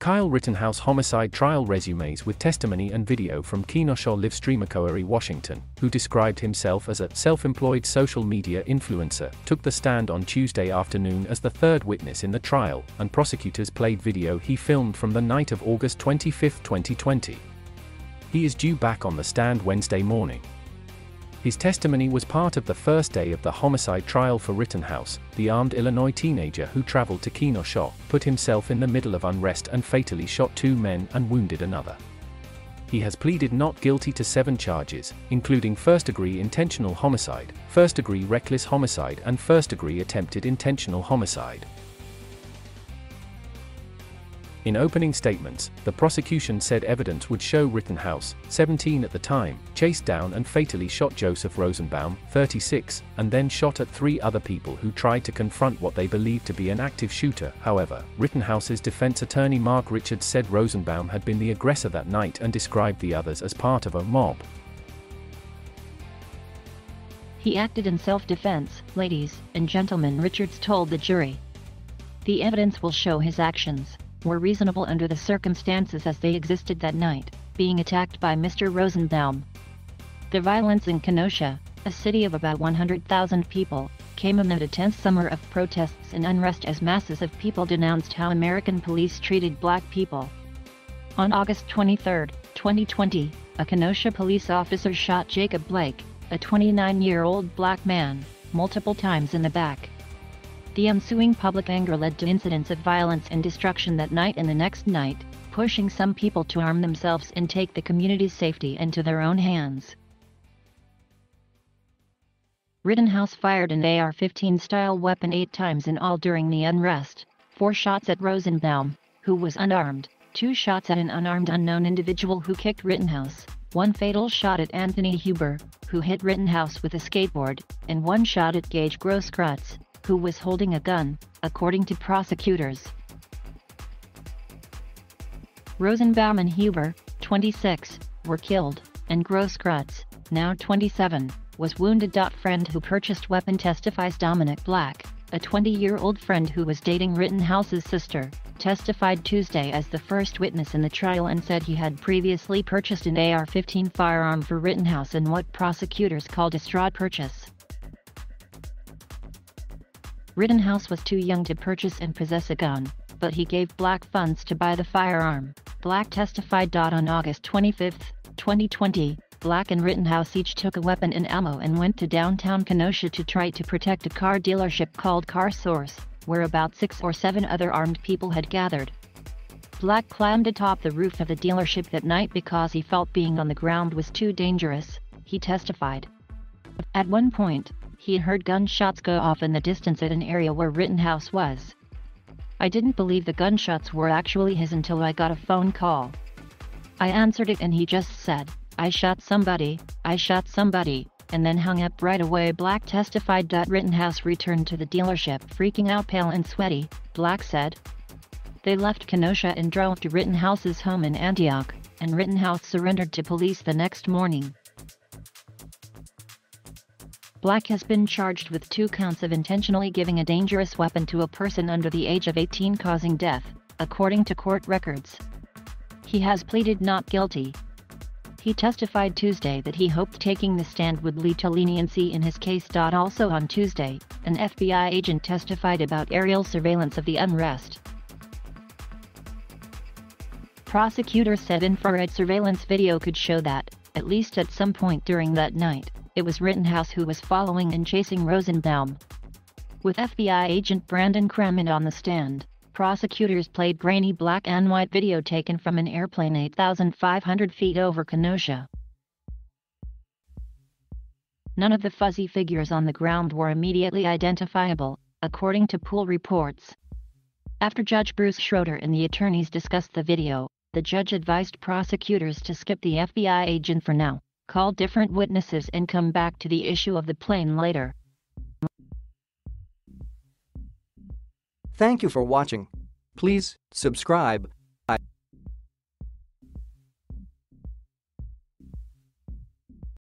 Kyle Rittenhouse homicide trial resumes with testimony and video from Kenosha live streamer Cory Washington, who described himself as a self-employed social media influencer, took the stand on Tuesday afternoon as the third witness in the trial, and prosecutors played video he filmed from the night of August 25, 2020. He is due back on the stand Wednesday morning. His testimony was part of the first day of the homicide trial for Rittenhouse, the armed Illinois teenager who traveled to Kenosha, put himself in the middle of unrest and fatally shot 2 men and wounded another. He has pleaded not guilty to 7 charges, including first-degree intentional homicide, first-degree reckless homicide and first-degree attempted intentional homicide. In opening statements, the prosecution said evidence would show Rittenhouse, 17 at the time, chased down and fatally shot Joseph Rosenbaum, 36, and then shot at 3 other people who tried to confront what they believed to be an active shooter. However, Rittenhouse's defense attorney Mark Richards said Rosenbaum had been the aggressor that night and described the others as part of a mob. He acted in self-defense, ladies and gentlemen, Richards told the jury. The evidence will show his actions were reasonable under the circumstances as they existed that night, being attacked by Mr. Rosenbaum. The violence in Kenosha, a city of about 100,000 people, came amid a tense summer of protests and unrest as masses of people denounced how American police treated black people. On August 23, 2020, a Kenosha police officer shot Jacob Blake, a 29-year-old black man, multiple times in the back. The ensuing public anger led to incidents of violence and destruction that night and the next night, pushing some people to arm themselves and take the community's safety into their own hands. Rittenhouse fired an AR-15 style weapon 8 times in all during the unrest, 4 shots at Rosenbaum, who was unarmed, 2 shots at an unarmed unknown individual who kicked Rittenhouse, 1 fatal shot at Anthony Huber, who hit Rittenhouse with a skateboard, and 1 shot at Gage Grosskreutz, who was holding a gun, according to prosecutors. Rosenbaum and Huber, 26, were killed, and Grosskreutz, now 27, was wounded. Friend who purchased weapon testifies. Dominic Black, a 20-year-old friend who was dating Rittenhouse's sister, testified Tuesday as the first witness in the trial and said he had previously purchased an AR-15 firearm for Rittenhouse in what prosecutors called a straw purchase. Rittenhouse was too young to purchase and possess a gun, but he gave Black funds to buy the firearm, Black testified. On August 25, 2020, Black and Rittenhouse each took a weapon and ammo and went to downtown Kenosha to try to protect a car dealership called Car Source, where about 6 or 7 other armed people had gathered. Black climbed atop the roof of the dealership that night because he felt being on the ground was too dangerous, he testified. At one point, he heard gunshots go off in the distance at an area where Rittenhouse was. I didn't believe the gunshots were actually his until I got a phone call. I answered it and he just said, I shot somebody, and then hung up right away, Black testified. Rittenhouse returned to the dealership freaking out, pale and sweaty, Black said. They left Kenosha and drove to Rittenhouse's home in Antioch, and Rittenhouse surrendered to police the next morning. Black has been charged with 2 counts of intentionally giving a dangerous weapon to a person under the age of 18 causing death, according to court records. He has pleaded not guilty. He testified Tuesday that he hoped taking the stand would lead to leniency in his case. Also on Tuesday, an FBI agent testified about aerial surveillance of the unrest. Prosecutors said infrared surveillance video could show that, at least at some point during that night, it was Rittenhouse who was following and chasing Rosenbaum. With FBI agent Brandon Cremond on the stand, prosecutors played grainy black and white video taken from an airplane 8,500 feet over Kenosha. None of the fuzzy figures on the ground were immediately identifiable, according to pool reports. After Judge Bruce Schroeder and the attorneys discussed the video, the judge advised prosecutors to skip the FBI agent for now, call different witnesses and come back to the issue of the plane later. Thank you for watching. Please subscribe